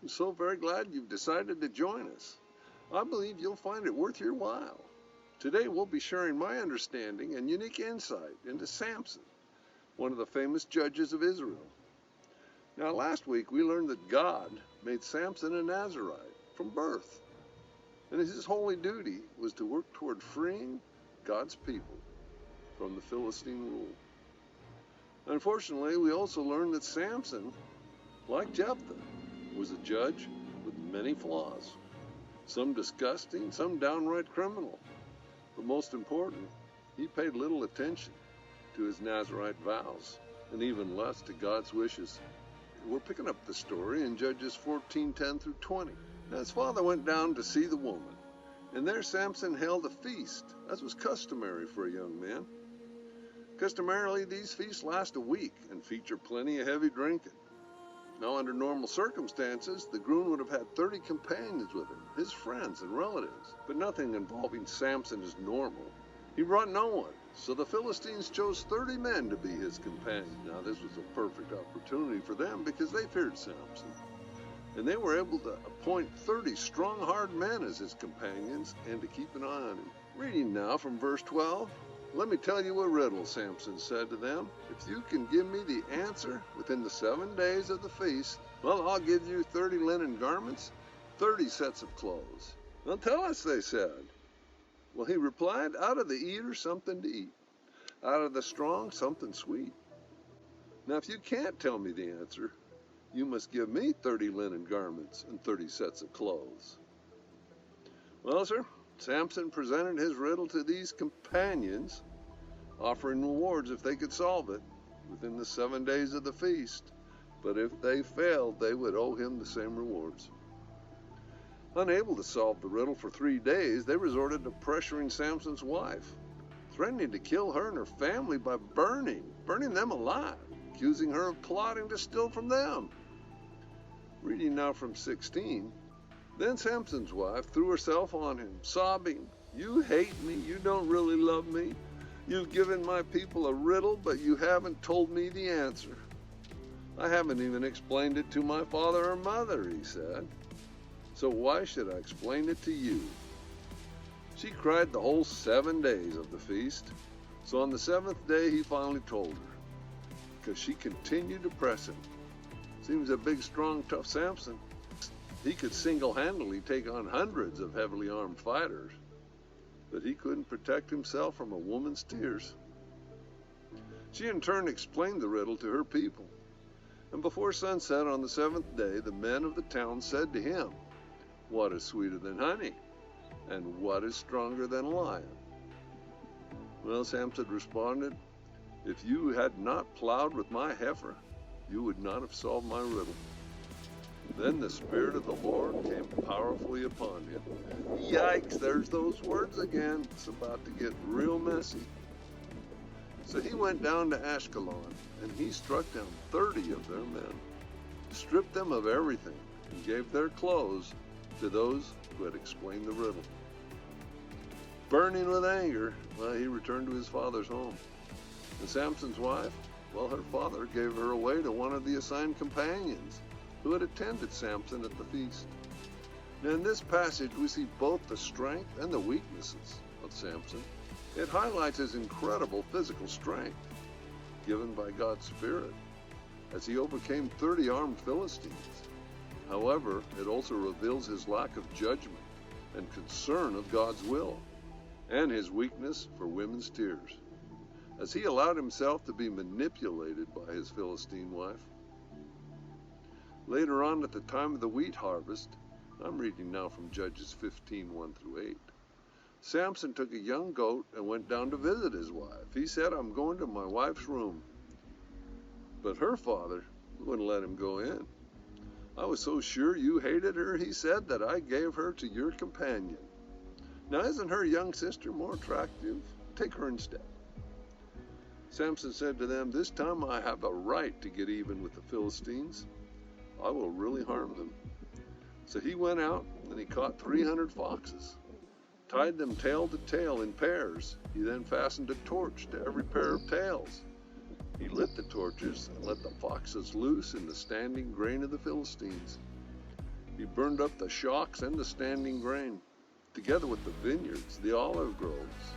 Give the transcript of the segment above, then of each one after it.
I'm so very glad you've decided to join us. I believe you'll find it worth your while. Today we'll be sharing my understanding and unique insight into Samson, one of the famous judges of Israel. Now last week we learned that God made Samson a Nazarite from birth, and his holy duty was to work toward freeing God's people from the Philistine rule. Unfortunately, we also learned that Samson, like Jephthah, was a judge with many flaws, some disgusting, some downright criminal. But most important, he paid little attention to his Nazirite vows, and even less to God's wishes. We're picking up the story in Judges 14:10 through 20. Now his father went down to see the woman, and there Samson held a feast, as was customary for a young man. Customarily, these feasts last a week and feature plenty of heavy drinking. Now, under normal circumstances, the groom would have had 30 companions with him, his friends and relatives. But nothing involving Samson is normal. He brought no one, so the Philistines chose 30 men to be his companions. Now, this was a perfect opportunity for them because they feared Samson. And they were able to appoint 30 strong, hard men as his companions and to keep an eye on him. Reading now from verse 12. Let me tell you a riddle, Samson said to them. If you can give me the answer within the 7 days of the feast, well, I'll give you 30 linen garments, 30 sets of clothes. Well, tell us, they said. Well, he replied, out of the eater, something to eat. Out of the strong, something sweet. Now, if you can't tell me the answer, you must give me 30 linen garments and 30 sets of clothes. Well, sir, Samson presented his riddle to these companions, offering rewards if they could solve it within the 7 days of the feast. But if they failed, they would owe him the same rewards. Unable to solve the riddle for 3 days, they resorted to pressuring Samson's wife, threatening to kill her and her family by burning them alive, accusing her of plotting to steal from them. Reading now from 16. Then Samson's wife threw herself on him, sobbing, You hate me, you don't really love me. You've given my people a riddle, but you haven't told me the answer. I haven't even explained it to my father or mother, he said. So why should I explain it to you? She cried the whole 7 days of the feast. So on the 7th day he finally told her, because she continued to press him. Seems a big, strong, tough Samson. He could single-handedly take on hundreds of heavily armed fighters, but he couldn't protect himself from a woman's tears. She in turn explained the riddle to her people, and before sunset on the 7th day, the men of the town said to him, What is sweeter than honey, and what is stronger than a lion? Well, Samson responded, If you had not plowed with my heifer, you would not have solved my riddle. Then the Spirit of the Lord came powerfully upon him. Yikes, there's those words again. It's about to get real messy. So he went down to Ashkelon, and he struck down 30 of their men, stripped them of everything, and gave their clothes to those who had explained the riddle. Burning with anger, well, he returned to his father's home. And Samson's wife, well, her father gave her away to one of the assigned companions who had attended Samson at the feast. Now in this passage we see both the strength and the weaknesses of Samson. It highlights his incredible physical strength given by God's Spirit as he overcame 30 armed Philistines. However, it also reveals his lack of judgment and concern of God's will, and his weakness for women's tears, as he allowed himself to be manipulated by his Philistine wife. Later on, at the time of the wheat harvest, I'm reading now from Judges 15:1 through 8, Samson took a young goat and went down to visit his wife. He said, I'm going to my wife's room. But her father wouldn't let him go in. I was so sure you hated her, he said, that I gave her to your companion. Now isn't her young sister more attractive? Take her instead. Samson said to them, This time I have a right to get even with the Philistines. I will really harm them. So he went out and he caught 300 foxes, tied them tail to tail in pairs. He then fastened a torch to every pair of tails. He lit the torches and let the foxes loose in the standing grain of the Philistines. He burned up the shocks and the standing grain, together with the vineyards, the olive groves.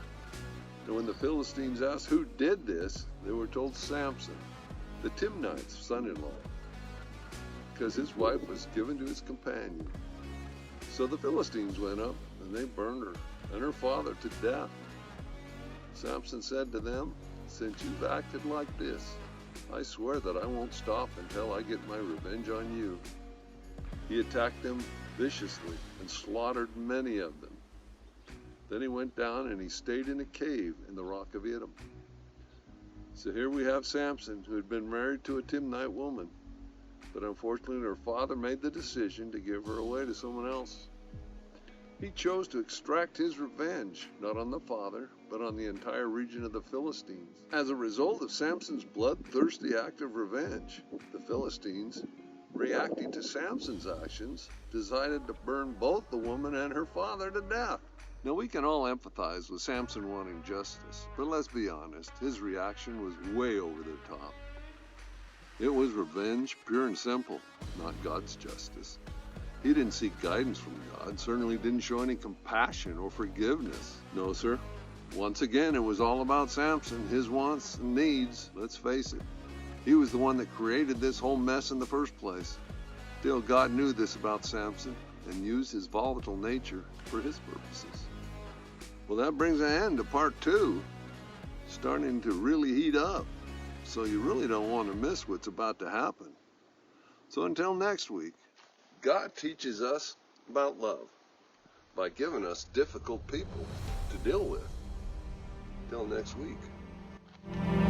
And when the Philistines asked who did this, they were told Samson, the Timnite's son-in-law, because his wife was given to his companion. So the Philistines went up, and they burned her and her father to death. Samson said to them, "Since you've acted like this, I swear that I won't stop until I get my revenge on you." He attacked them viciously and slaughtered many of them. Then he went down and he stayed in a cave in the rock of Edom. So here we have Samson, who had been married to a Timnite woman, but unfortunately her father made the decision to give her away to someone else. He chose to extract his revenge, not on the father, but on the entire region of the Philistines. As a result of Samson's bloodthirsty act of revenge, the Philistines, reacting to Samson's actions, decided to burn both the woman and her father to death. Now we can all empathize with Samson wanting justice, but let's be honest, his reaction was way over the top. It was revenge, pure and simple, not God's justice. He didn't seek guidance from God, certainly didn't show any compassion or forgiveness. No, sir. Once again, it was all about Samson, his wants and needs, let's face it. He was the one that created this whole mess in the first place. Still, God knew this about Samson and used his volatile nature for his purposes. Well, that brings an end to part 2, starting to really heat up. So you really don't want to miss what's about to happen. So until next week, God teaches us about love by giving us difficult people to deal with. Till next week.